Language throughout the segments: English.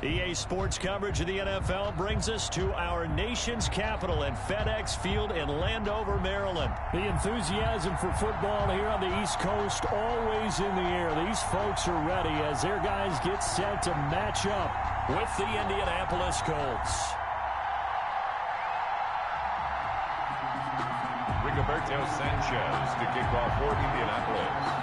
EA Sports coverage of the NFL brings us to our nation's capital at FedEx Field in Landover, Maryland. The enthusiasm for football here on the East Coast always in the air. These folks are ready as their guys get set to match up with the Indianapolis Colts. Rigoberto Sanchez to kick off for Indianapolis.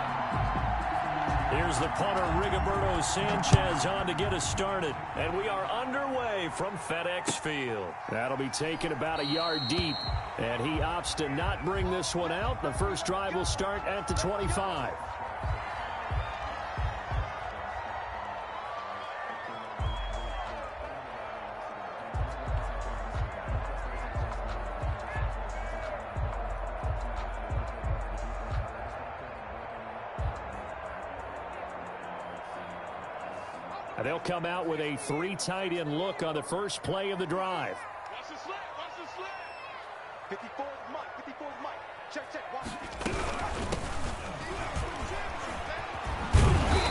Here's the punter, Rigoberto Sanchez, on to get us started. And we are underway from FedEx Field. That'll be taken about a yard deep. And he opts to not bring this one out. The first drive will start at the 25. They'll come out with a 3 tight end look on the first play of the drive. Watch the slant, watch the slant. 54 Mike, 54 Mike. Check, watch.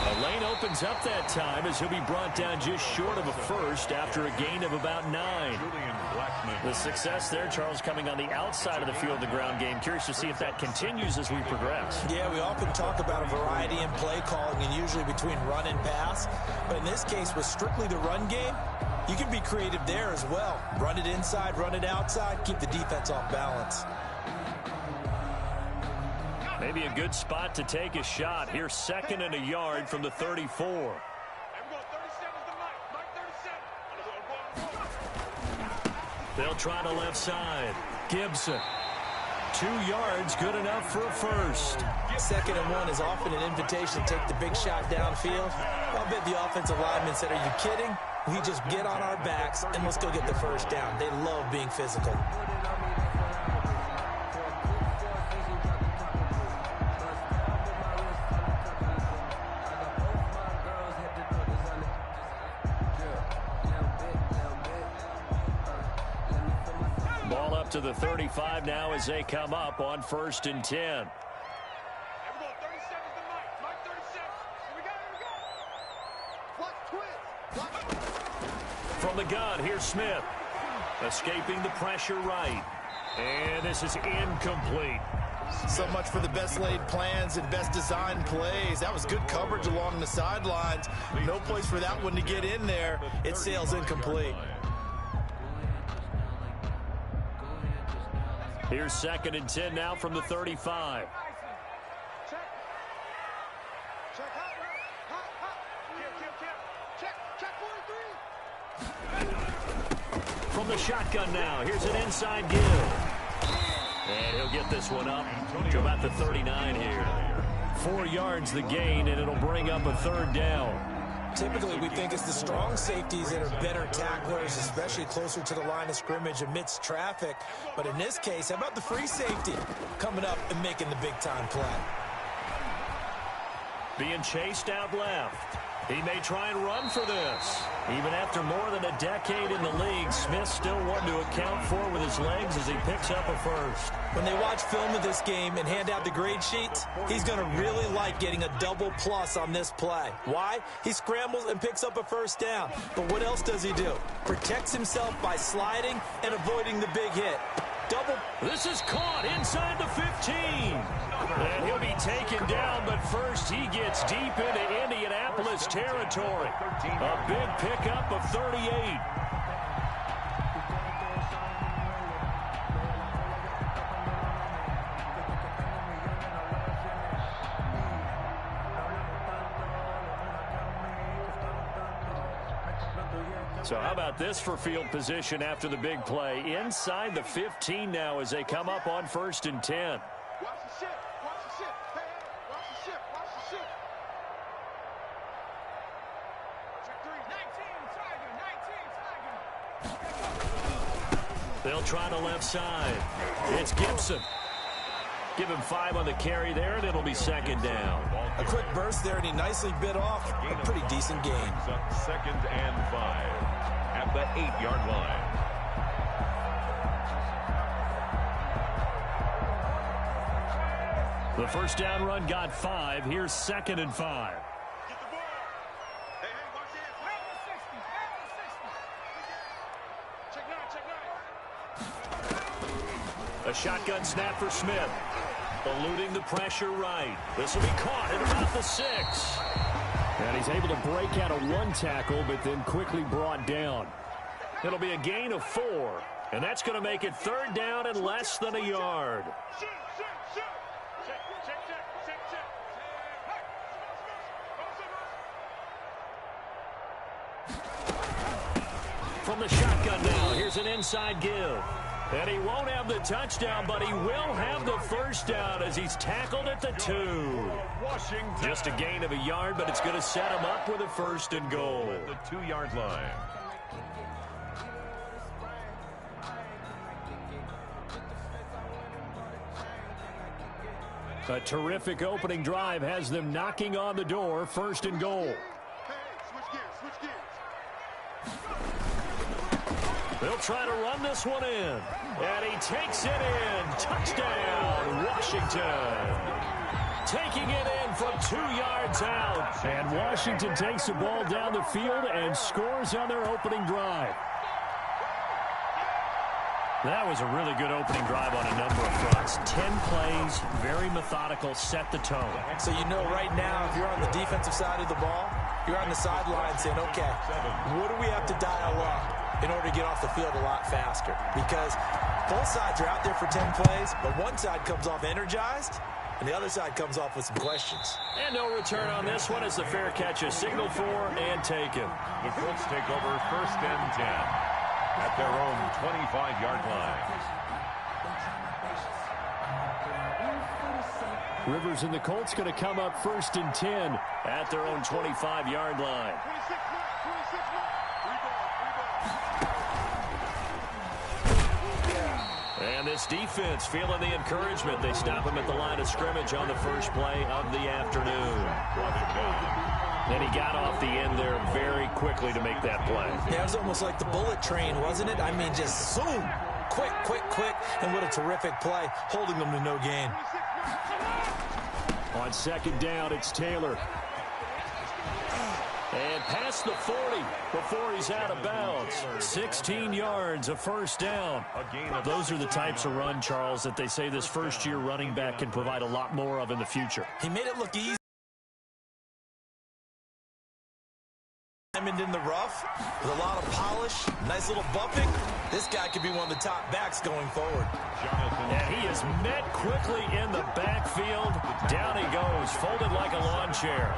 The lane opens up that time as he'll be brought down just short of a first after a gain of about 9. The success there, Charles, coming on the outside of the field, the ground game. Curious to see if that continues as we progress. Yeah, we often talk about a variety in play calling and usually between run and pass. But in this case, with strictly the run game, you can be creative there as well. Run it inside, run it outside, keep the defense off balance. Maybe a good spot to take a shot. Here, 2nd and a yard from the 34. They'll try the left side. Gibson. 2 yards, good enough for a first. 2nd and 1 is often an invitation to take the big shot downfield. I'll bet the offensive lineman said, are you kidding? We just get on our backs and let's go get the first down. They love being physical. Ball up to the 35 now as they come up on 1st and 10. From the gun, here's Smith. Escaping the pressure right. And this is incomplete. So much for the best laid plans and best designed plays. That was good coverage along the sidelines. No place for that one to get in there. It sails incomplete. Here's 2nd and 10 now from the 35. From the shotgun now, here's an inside give. And he'll get this one up to about the 39 here. 4 yards the gain, and it'll bring up a 3rd down. Typically, we think it's the strong safeties that are better tacklers, especially closer to the line of scrimmage amidst traffic. But in this case, how about the free safety coming up and making the big-time play? Being chased out left. He may try and run for this. Even after more than a decade in the league, Smith still one to account for with his legs as he picks up a first. When they watch film of this game and hand out the grade sheets, he's going to really like getting a double plus on this play. Why? He scrambles and picks up a first down. But what else does he do? Protects himself by sliding and avoiding the big hit. Double. This is caught inside the 15. And he'll be taken down, but first he gets deep into Indianapolis territory. A big pickup of 38. So how about this for field position after the big play? Inside the 15 now as they come up on 1st and 10. Watch the ship, watch the ship. Hey, watch the ship, watch the ship. Check 3, 19, Tiger. They'll try the left side. It's Gibson. Give him 5 on the carry there, and it'll be 2nd down. A quick burst there, and he nicely bit off a pretty decent gain. 2nd and 5 at the 8-yard line. The first down run got 5. Here's 2nd and 5. Get the ball. Hey, watch A shotgun snap for Smith. Eluding the pressure right. This will be caught at about the 6. And he's able to break out of one tackle, but then quickly brought down. It'll be a gain of 4. And that's going to make it 3rd down and less than a yard. From the shotgun now, here's an inside give. And he won't have the touchdown, but he will have the first down as he's tackled at the 2. Just a gain of a yard, but it's going to set him up with a 1st and goal. At the 2-yard line. A terrific opening drive has them knocking on the door. 1st and goal. They'll try to run this one in. And he takes it in. Touchdown, Washington. Taking it in from 2 yards out. And Washington takes the ball down the field and scores on their opening drive. That was a really good opening drive on a number of fronts. 10 plays, very methodical, set the tone. So you know right now, if you're on the defensive side of the ball, you're on the sideline saying, okay, what do we have to dial up in order to get off the field a lot faster? Because both sides are out there for 10 plays, but one side comes off energized, and the other side comes off with some questions. And no return on this one as the fair catch is signaled for and taken. The Colts take over 1st and 10 at their own 25-yard line. Rivers and the Colts going to come up 1st and 10 at their own 25-yard line. And this defense feeling the encouragement. They stop him at the line of scrimmage on the first play of the afternoon. And he got off the end there very quickly to make that play. Yeah, it was almost like the bullet train, wasn't it? I mean, just zoom. Quick, quick, quick. And what a terrific play, holding them to no gain. On 2nd down, it's Taylor. And past the 40 before he's out of bounds. 16 yards, a 1st down. Those are the types of run, Charles, that they say this first-year running back can provide a lot more of in the future. He made it look easy. In the rough, with a lot of polish, nice little bumping. This guy could be one of the top backs going forward. And he is met quickly in the backfield. Down he goes, folded like a lawn chair.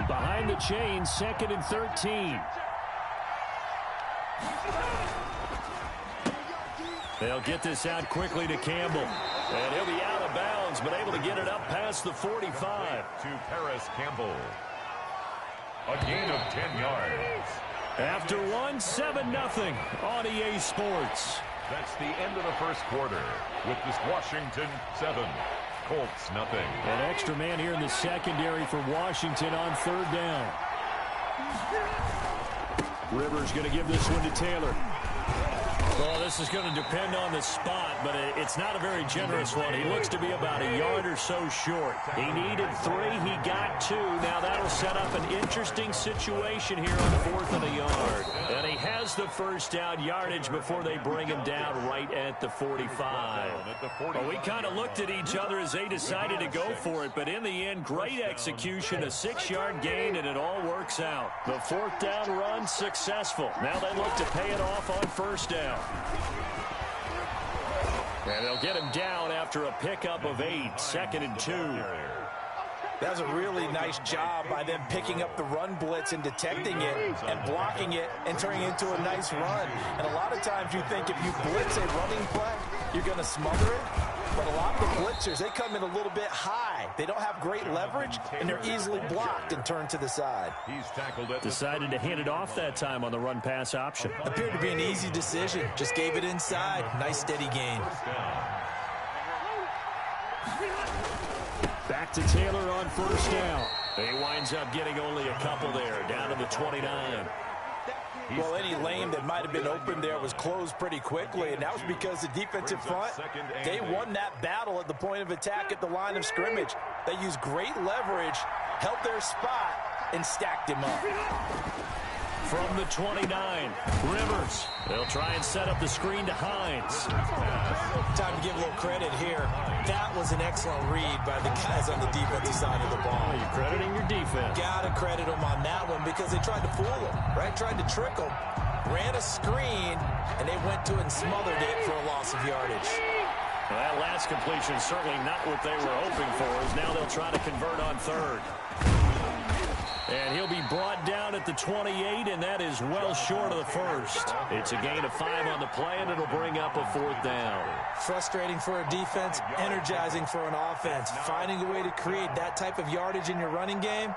Behind the chain, 2nd and 13. They'll get this out quickly to Campbell. And he'll be out of bounds, but able to get it up past the 45. To Paris Campbell. A gain of 10 yards. After 7-0 on EA Sports. That's the end of the 1st quarter with this Washington 7, Colts nothing. An extra man here in the secondary for Washington on 3rd down. Rivers going to give this one to Taylor. Well, this is going to depend on the spot, but it's not a very generous one. He looks to be about a yard or so short. He needed 3. He got 2. Now that'll set up an interesting situation here on 4th and a yard. And he has the 1st down yardage before they bring him down right at the 45. Well, we kind of looked at each other as they decided to go for it, but in the end, great execution, a 6-yard gain, and it all works out. The 4th down run successful. Now they look to pay it off on 1st down. And they'll get him down after a pickup of 8, 2nd and 2. That was a really nice job by them picking up the run blitz and detecting it and blocking it and turning it into a nice run. And a lot of times you think if you blitz a running play, you're going to smother it. But a lot of the blitzers, they come in a little bit high. They don't have great leverage, and they're easily blocked and turned to the side. He's tackled at Decided to hand it off that time on the run-pass option. Appeared to be an easy decision. Just gave it inside. Nice, steady gain. Back to Taylor on 1st down. He winds up getting only a couple there, down to the 29. Well, any lane that might have been open there was closed pretty quickly, and that was because the defensive front, they won that battle at the point of attack at the line of scrimmage. They used great leverage, held their spot, and stacked him up. from the 29. Rivers. They'll try and set up the screen to Hines. Time to give a little credit here. That was an excellent read by the guys on the defensive side of the ball. You're crediting your defense. Got to credit them on that one because they tried to fool them, right? Tried to trick them. Ran a screen, and they went to it and smothered it for a loss of yardage. Well, that last completion certainly not what they were hoping for, as now they'll try to convert on third. And he'll be brought down at the 28, and that is well short of the first. It's a gain of 5 on the play, and it'll bring up a 4th down. Frustrating for a defense, energizing for an offense. Finding a way to create that type of yardage in your running game,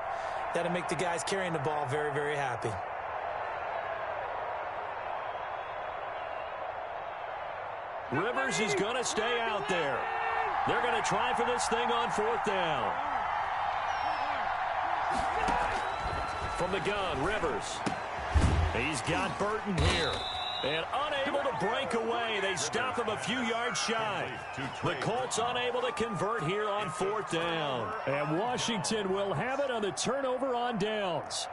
that'll make the guys carrying the ball very, very happy. Rivers is going to stay out there. They're going to try for this thing on 4th down. From the gun, Rivers. He's got Burton here. And unable to break away. They stop him a few yards shy. The Colts unable to convert here on 4th down. And Washington will have it on the turnover on downs.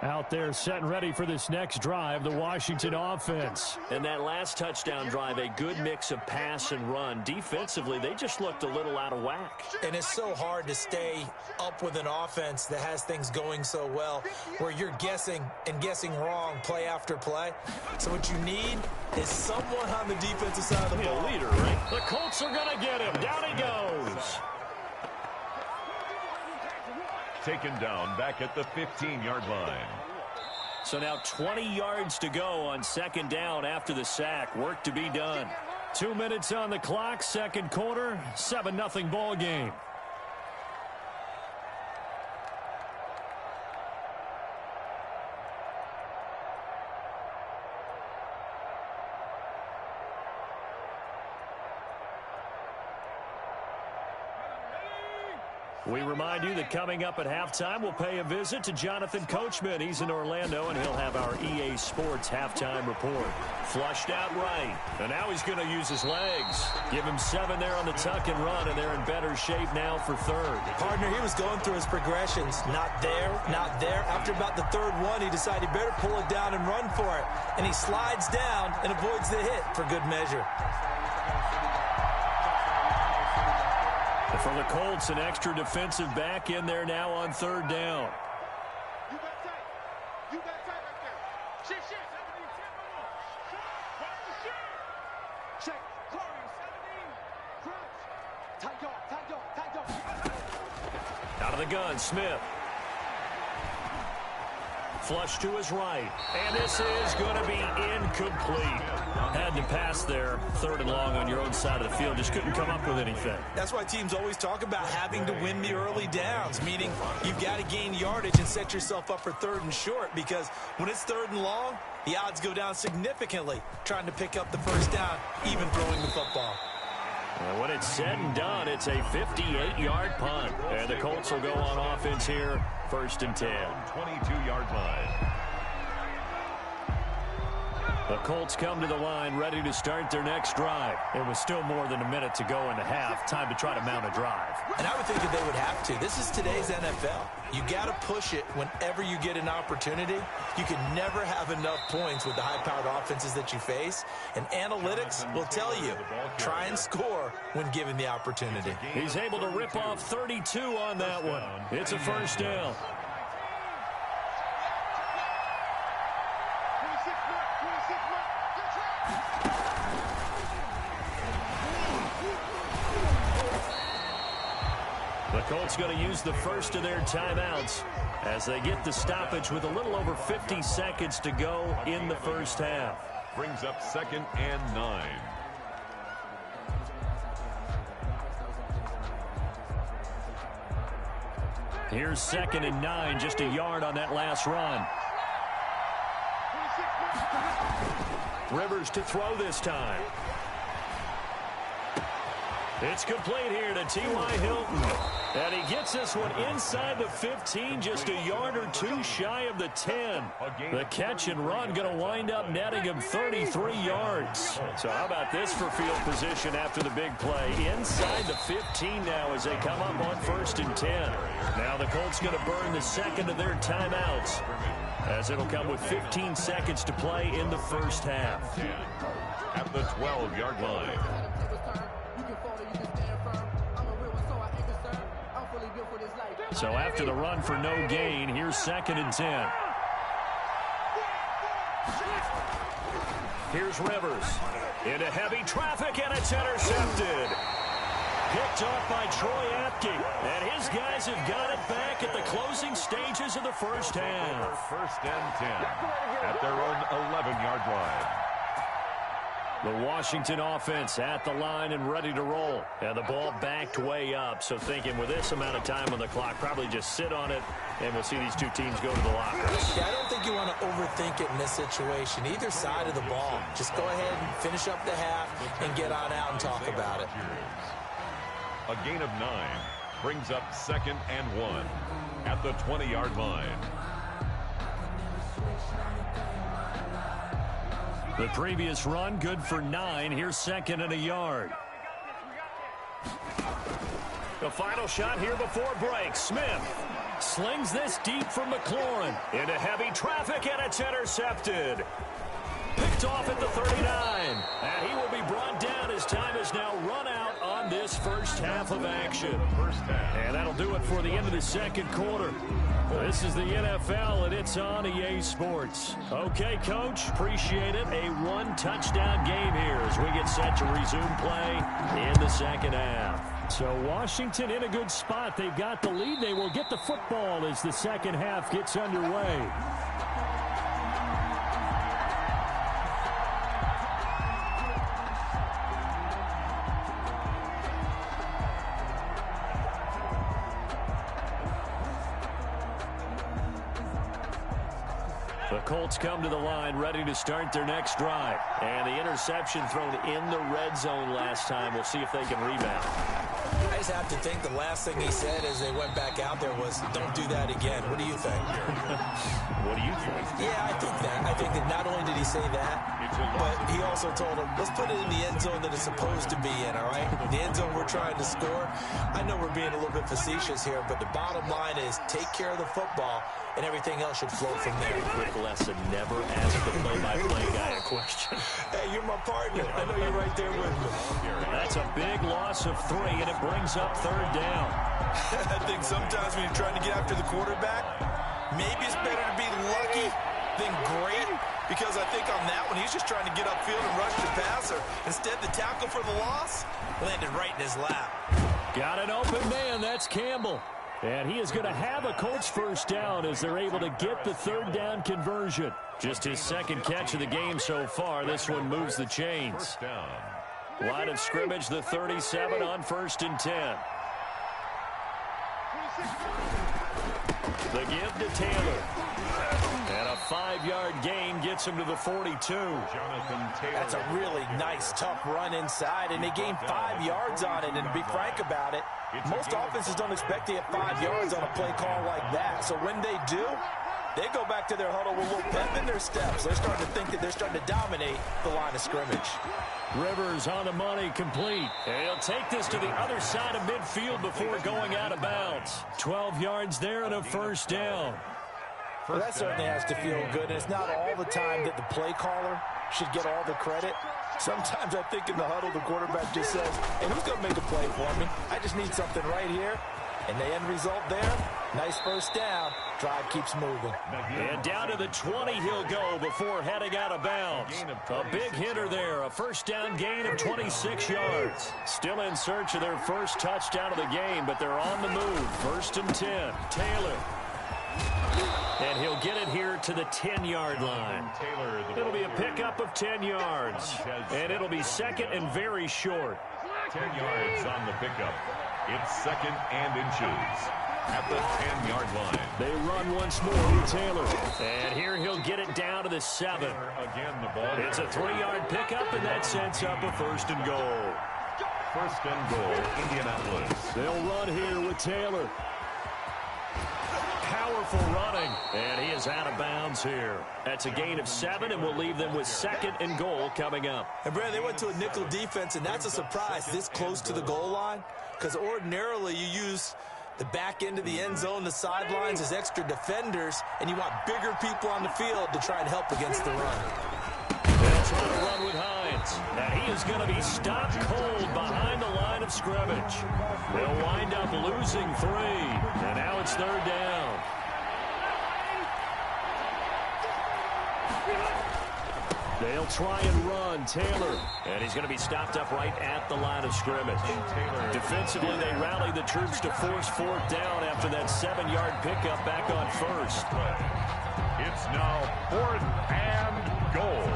Out there set and ready for this next drive, the Washington offense. And that last touchdown drive, a good mix of pass and run. Defensively, they just looked a little out of whack. And it's so hard to stay up with an offense that has things going so well, where you're guessing and guessing wrong play after play. So what you need is someone on the defensive side of the ball. A leader, right? The Colts are going to get him. Down he goes. Taken down back at the 15-yard line. So now 20 yards to go on 2nd down after the sack. Work to be done. 2 minutes on the clock, 2nd quarter, 7-0 ball game. We remind you that coming up at halftime, we'll pay a visit to Jonathan Coachman. He's in Orlando, and he'll have our EA Sports halftime report. Flushed out right, and now he's going to use his legs. Give him 7 there on the tuck and run, and they're in better shape now for 3rd. Partner, he was going through his progressions. Not there, not there. After about the 3rd one, he decided he better pull it down and run for it. And he slides down and avoids the hit for good measure. For the Colts, an extra defensive back in there now on 3rd down. You got tight. You got tight right there. Shit. 17, 10, watch the shit. Check. Corner, 17. Crouch. Tight dog. Out of the gun, Smith. Flush to his right. And this is going to be incomplete. Had to pass there. 3rd and long on your own side of the field. Just couldn't come up with anything. That's why teams always talk about having to win the early downs, meaning you've got to gain yardage and set yourself up for 3rd and short, because when it's 3rd and long, the odds go down significantly trying to pick up the 1st down, even throwing the football. And when it's said and done, it's a 58-yard punt. And the Colts will go on offense here, 1st and 10. 22-yard line. The Colts come to the line ready to start their next drive. It was still more than a minute to go in the half. Time to try to mount a drive. And I would think that they would have to. This is today's NFL. You got to push it whenever you get an opportunity. You can never have enough points with the high-powered offenses that you face. And analytics will tell you, try and score when given the opportunity. He's able to rip off 32 on that one. It's a 1st down. The Colts going to use the first of their timeouts as they get the stoppage with a little over 50 seconds to go in the 1st half. Brings up 2nd and 9. Here's 2nd and 9, just a yard on that last run. Rivers to throw this time. It's complete here to T.Y. Hilton. And he gets this one inside the 15, just a yard or two shy of the 10. The catch and run going to wind up netting him 33 yards. So how about this for field position after the big play? Inside the 15 now as they come up on 1st and 10. Now the Colts going to burn the second of their timeouts, as it'll come with 15 seconds to play in the first half. At the 12-yard line. So after the run for no gain, here's 2nd and 10. Here's Rivers. Into heavy traffic, and it's intercepted. Picked off by Troy Apke. And his guys have got it back at the closing stages of the first half. 1st and 10 at their own 11-yard line. The Washington offense at the line and ready to roll. And the ball backed way up. So thinking with this amount of time on the clock, probably just sit on it, and we'll see these two teams go to the lockers. Yeah, I don't think you want to overthink it in this situation. Either side of the ball. Just go ahead and finish up the half and get on out and talk about it. A gain of 9 brings up 2nd and 1 at the 20-yard line. The previous run good for 9. Here's 2nd and a yard. The final shot here before break. Smith slings this deep from McLaurin. Into heavy traffic, and it's intercepted. Picked off at the 39. And he will be brought down as time is now run out on this first half of action. And that'll do it for the end of the second quarter. This is the NFL, and it's on EA Sports. Okay, Coach, appreciate it. A one-touchdown game here as we get set to resume play in the second half. So Washington in a good spot. They've got the lead. They will get the football as the second half gets underway. The Colts come to the line ready to start their next drive. And the interception thrown in the red zone last time. We'll see if they can rebound. I just have to think the last thing he said as they went back out there was, don't do that again. What do you think? What do you think? Yeah, I think that. I think that not only did he say that, but he also told him, let's put it in the end zone that it's supposed to be in, all right? The end zone we're trying to score. I know we're being a little bit facetious here, but the bottom line is take care of the football, and everything else should flow from there. Quick lesson, never ask the play-by-play guy a question. Hey, you're my partner. I know you're right there with me. That's a big loss of 3, and it brings up 3rd down. I think sometimes when you're trying to get after the quarterback, maybe it's better to be lucky than great, because I think on that one, he's just trying to get upfield and rush the passer. Instead, the tackle for the loss landed right in his lap. Got an open man. That's Campbell. And he is going to have a Colts first down as they're able to get the 3rd down conversion. Just his 2nd catch of the game so far. This one moves the chains. Line of scrimmage, the 37 on 1st and 10. The give to Taylor. And a 5-yard gain gets him to the 42. That's a really nice, tough run inside, and they gained 5 yards on it. And to be frank about it, most offenses don't expect to get 5 yards on a play call like that. So when they do, they go back to their huddle with a little pep in their steps. They're starting to think that they're starting to dominate the line of scrimmage. Rivers on the money, complete. And he'll take this to the other side of midfield before going out of bounds. 12 yards there and a first down. Well, that certainly has to feel good. And it's not all the time that the play caller should get all the credit. Sometimes I think in the huddle, the quarterback just says, hey, who's going to make a play for me? I just need something right here. And the end result there, nice first down. Drive keeps moving. And down to the 20 he'll go before heading out of bounds. A big hitter there, a first down gain of 26 yards. Still in search of their first touchdown of the game, but they're on the move. 1st and 10. Taylor. And he'll get it here to the 10-yard line. It'll be a pickup of 10 yards. And it'll be 2nd and very short. 10 yards on the pickup. It's 2nd and inches at the 10-yard line. They run once more with Taylor. And here he'll get it down to the 7. Again, the ball. It's a 3-yard pickup, and that sets up a 1st and goal. first and goal, Indianapolis. They'll run here with Taylor. Powerful running, and he is out of bounds here. That's a gain of 7, and will leave them with second and goal coming up. And, Brad, they went to a nickel defense, and that's a surprise this close to the goal line, because ordinarily you use the back end of the end zone, the sidelines as extra defenders, and you want bigger people on the field to try and help against the run. They'll try to run with Hines, and he is going to be stopped cold behind the line of scrimmage. They'll wind up losing 3, and now it's third down. They'll try and run Taylor, and he's going to be stopped up right at the line of scrimmage. Defensively, they rally the troops to force 4th down after that 7-yard pickup back on first. It's now 4th and goal.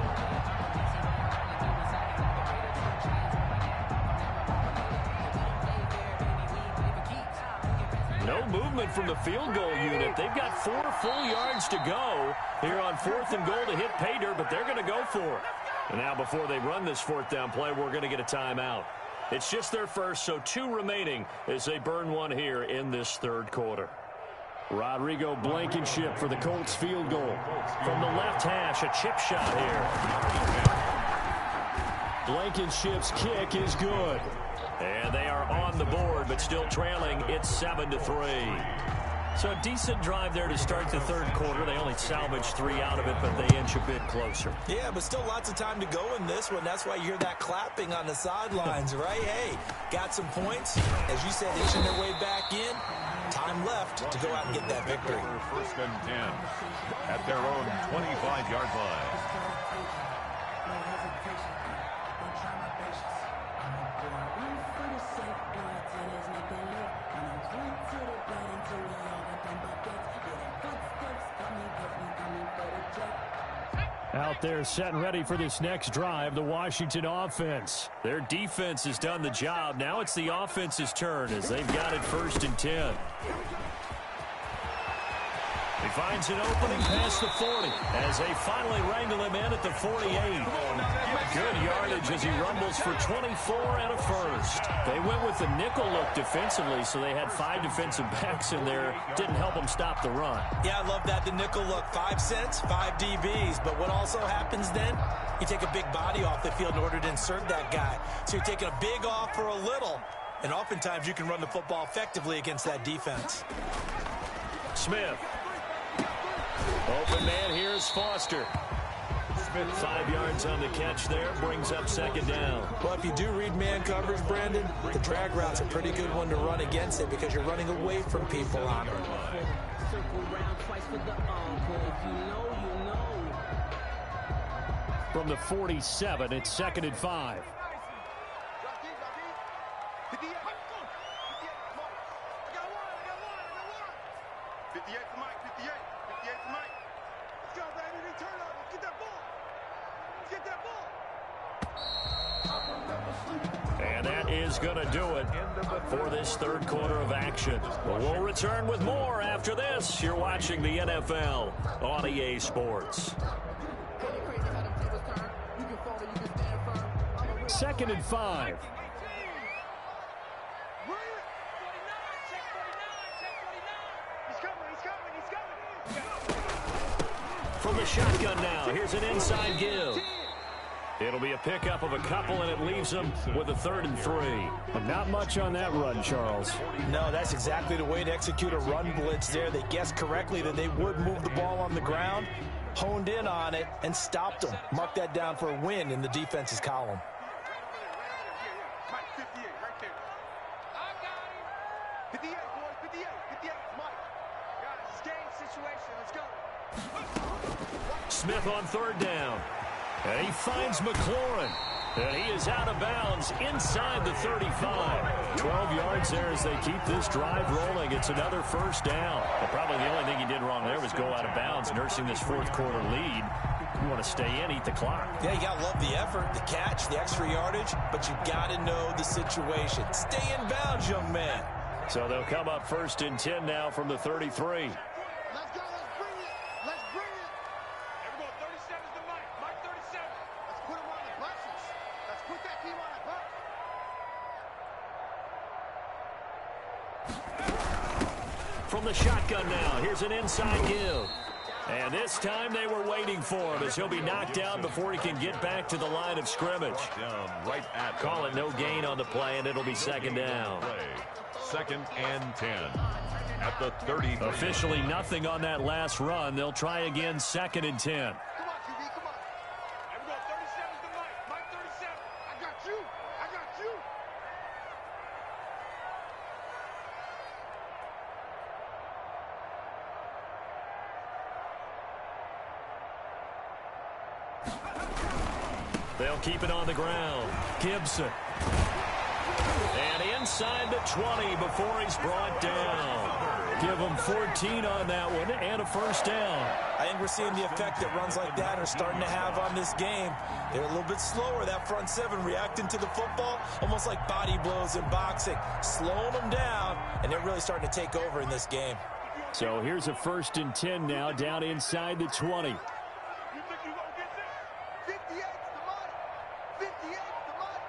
No movement from the field goal unit. They've got 4 full yards to go here on 4th and goal to hit pay dirt, but they're going to go for it. And now before they run this 4th down play, we're going to get a timeout. It's just their first, so 2 remaining as they burn 1 here in this third quarter. Rodrigo Blankenship for the Colts field goal. From the left hash, a chip shot here. Blankenship's kick is good. And they are on the board, but still trailing. It's 7-3. So a decent drive there to start the third quarter. They only salvaged 3 out of it, but they inch a bit closer. Yeah, but still lots of time to go in this one. That's why you hear that clapping on the sidelines, right? Hey, got some points. As you said, inching their way back in. Time left to go out and get that victory. First and 10 at their own 25-yard line. Out there set and ready for this next drive, the Washington offense. Their defense has done the job. Now it's the offense's turn as they've got it 1st and 10. He finds an opening past the 40 as they finally wrangle him in at the 48. Good yardage as he rumbles for 24 and a first. They went with the nickel look defensively, so they had 5 defensive backs in there. Didn't help them stop the run. Yeah, I love that, the nickel look. 5 cents, 5 DBs. But what also happens then, you take a big body off the field in order to insert that guy. So you're taking a big off for a little. And oftentimes you can run the football effectively against that defense. Smith. Open man here is Foster. Smith 5 yards on the catch there, brings up 2nd down. Well, if you do read man coverage, Brandon, the drag route's a pretty good one to run against it because you're running away from people on it. From the 47, it's 2nd and 5. 58 for Mike, 58 for Mike. Let's go, baby. Return up. Let's get that ball. Let's get that ball. And that is going to do it for this third quarter of action. We'll return with more after this. You're watching the NFL on EA Sports. 2nd and 5. From the shotgun now, here's an inside give. It'll be a pickup of a couple, and it leaves them with a 3rd and 3. But not much on that run, Charles. No, that's exactly the way to execute a run blitz there. They guessed correctly that they would move the ball on the ground, honed in on it, and stopped them. Mark that down for a win in the defense's column. Mike, 58, right there. I got him. 58, boys, 58, 58, Mike. Guys, it's game situation. Let's go. Smith on 3rd down. And he finds McLaurin. And he is out of bounds inside the 35. 12 yards there as they keep this drive rolling. It's another 1st down. But probably the only thing he did wrong there was go out of bounds, nursing this 4th quarter lead. You want to stay in, eat the clock. Yeah, you got to love the effort, the catch, the extra yardage, but you got to know the situation. Stay in bounds, young man. So they'll come up 1st and 10 now from the 33. Let's go. Let's bring it. Let's bring it. Everyone, 37's the Mike. Mike 37. Let's put him on the buses. Let's put that team on the bus. the shotgun now. Here's an inside give. And this time they were waiting for him as he'll be knocked down before he can get back to the line of scrimmage. Call it no gain on the play, and it'll be second down. Second and 10 at the 30. Officially nothing on that last run. They'll try again, second and 10. Come on, QB, come on. Here we go, 37's the Mike. Mike 37. I got you. I got you. They'll keep it on the ground. Gibson. And inside the 20 before he's brought down. Give him 14 on that one and a first down. I think we're seeing the effect that runs like that are starting to have on this game. They're a little bit slower, that front seven, reacting to the football, almost like body blows in boxing, slowing them down, and they're really starting to take over in this game. So here's a first and 10 now, down inside the 20. You think you gonna get this? 58's the money. 58's the money.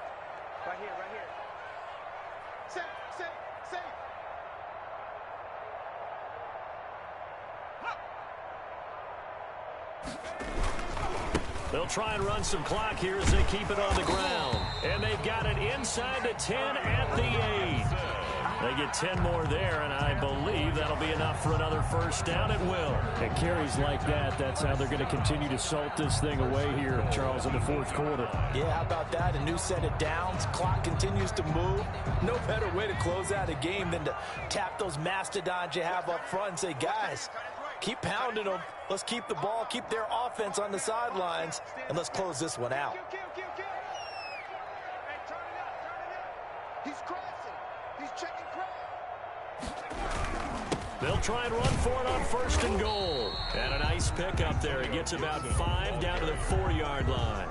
Right here, right here. Safe. They'll try and run some clock here as they keep it on the ground. And they've got it inside the 10 at the 8. They get 10 more there, and I believe that'll be enough for another first down. It will. And carries like that, that's how they're going to continue to salt this thing away here, Charles, in the fourth quarter. Yeah, how about that? A new set of downs. Clock continues to move. No better way to close out a game than to tap those mastodons you have up front and say, guys, keep pounding them. Let's keep the ball, keep their offense on the sidelines, and let's close this one out. Kill. Hey, turn it up. He's crossing. He's checking crowd. They'll try and run for it on first and goal. And a nice pickup there. He gets about 5 down to the 4-yard line.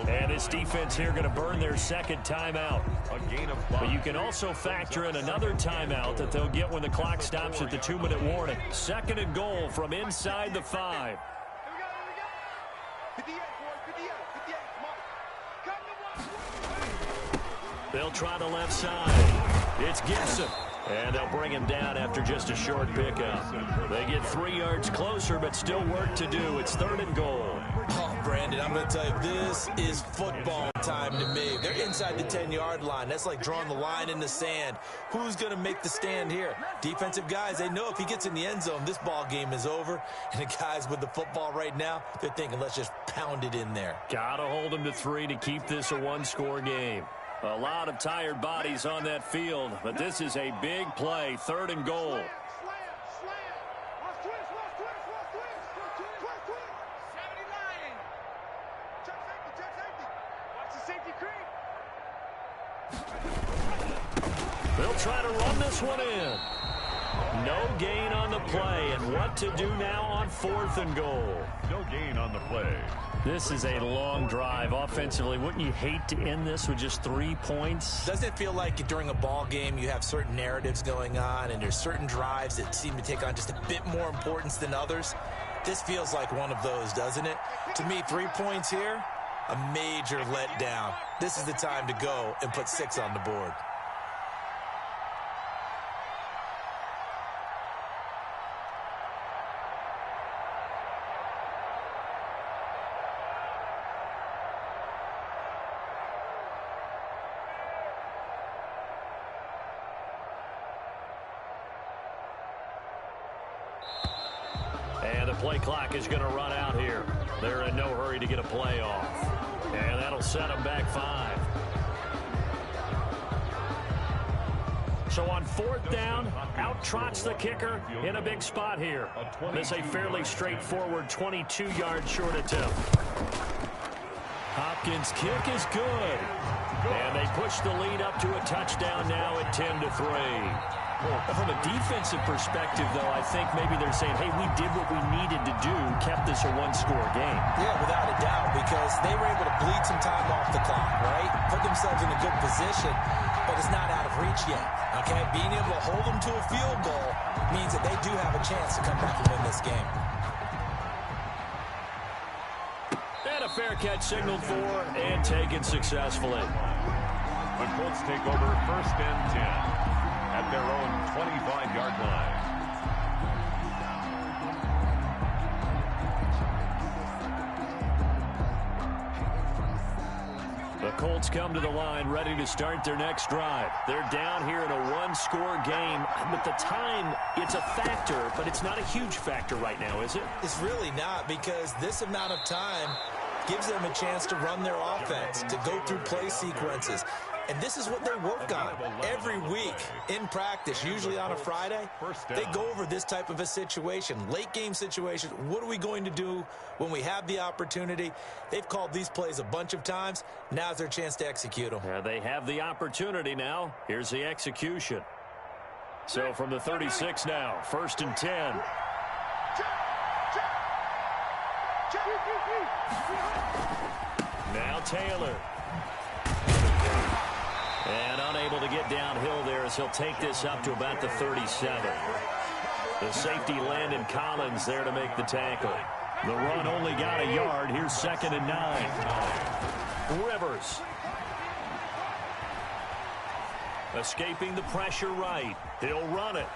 And his defense here going to burn their second timeout. A gain of 5. But you can also factor in another timeout that they'll get when the clock stops at the 2-minute warning. Second and goal from inside the 5. Here we go. 58, boys. 58. Come on. They'll try the left side. It's Gibson. And they'll bring him down after just a short pickup. They get 3 yards closer, but still work to do. It's third and goal. Oh, Brandon, I'm going to tell you, this is football time to me. They're inside the 10-yard line. That's like drawing the line in the sand. Who's going to make the stand here? Defensive guys, they know if he gets in the end zone, this ball game is over. And the guys with the football right now, they're thinking, let's just pound it in there. Got to hold him to 3 to keep this a one-score game. A lot of tired bodies on that field, but this is a big play, third and goal. Slam. Watch twist. 79. Check safety. Watch the safety creep. They'll try to run this one in. No gain on the play, and what to do now on fourth and goal. No gain on the play. This is a long drive offensively. Wouldn't you hate to end this with just 3 points? Doesn't it feel like during a ball game you have certain narratives going on and there's certain drives that seem to take on just a bit more importance than others? This feels like one of those, doesn't it? To me, 3 points here, a major letdown. This is the time to go and put 6 on the board. And the play clock is going to run out here. They're in no hurry to get a play off. And that'll set them back 5. So on fourth down, out trots the kicker in a big spot here. This is a fairly straightforward 22-yard short attempt. Hopkins' kick is good. And they push the lead up to a touchdown now at 10-3. From a defensive perspective, though, I think maybe they're saying, hey, we did what we needed to do, kept this a one-score game. Yeah, without a doubt, because they were able to bleed some time off the clock, right? Put themselves in a good position, but it's not out of reach yet, okay? Being able to hold them to a field goal means that they do have a chance to come back and win this game. And a fair catch signaled for and taken successfully. The Colts take over first and 10 at their own 25-yard line. Colts come to the line, ready to start their next drive. They're down here in a one-score game. But the time, it's a factor, but it's not a huge factor right now, is it? It's really not, because this amount of time gives them a chance to run their offense, to go through play sequences. And this is what they work on every week in practice, usually on a Friday. They go over this type of a situation, late-game situation. What are we going to do when we have the opportunity? They've called these plays a bunch of times. Now's their chance to execute them. Yeah, they have the opportunity now. Here's the execution. So from the 36 now, 1st and 10. Now Taylor. And unable to get downhill there as he'll take this up to about the 37. The safety Landon Collins there to make the tackle. The run only got a yard. Here's 2nd and 9. Rivers. Escaping the pressure right. He'll run it.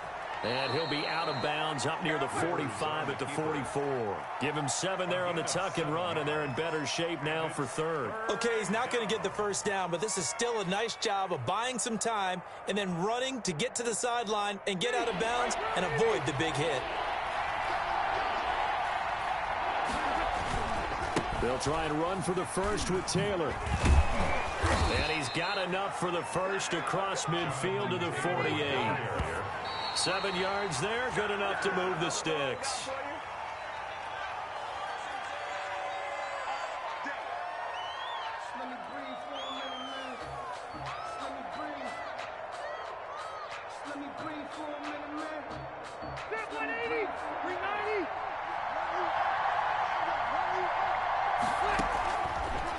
And he'll be out of bounds up near the 45 at the 44. Give him 7 there on the tuck and run, and they're in better shape now for 3rd. Okay, he's not going to get the first down, but this is still a nice job of buying some time and then running to get to the sideline and get out of bounds and avoid the big hit. They'll try and run for the first with Taylor. And he's got enough for the first across midfield to the 48. 7 yards there, good enough to move the sticks.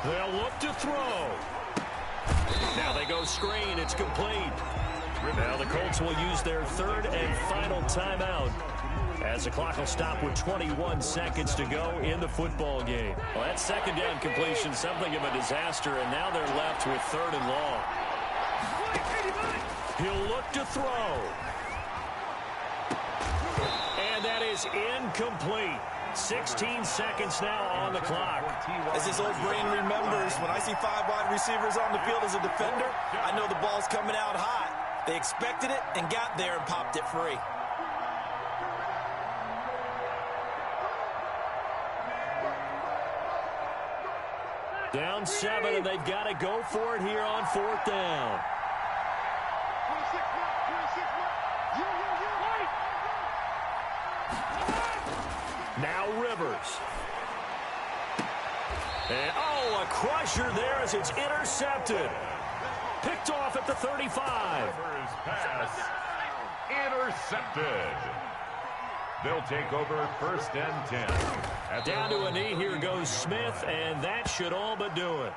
They'll look to throw. Now they go screen. It's complete. Now the Colts will use their 3rd and final timeout as the clock will stop with 21 seconds to go in the football game. Well, that 2nd down completion, something of a disaster, and now they're left with 3rd and long. He'll look to throw. And that is incomplete. 16 seconds now on the clock. As his old brain remembers, when I see 5 wide receivers on the field as a defender, I know the ball's coming out hot. They expected it and got there and popped it free. Down 7, and they've got to go for it here on 4th down. Now Rivers. And, a crusher there as it's intercepted. Picked off at the 35. Rivers pass intercepted. They'll take over 1st and 10. Down to a knee, here goes Smith, and that should all but do it.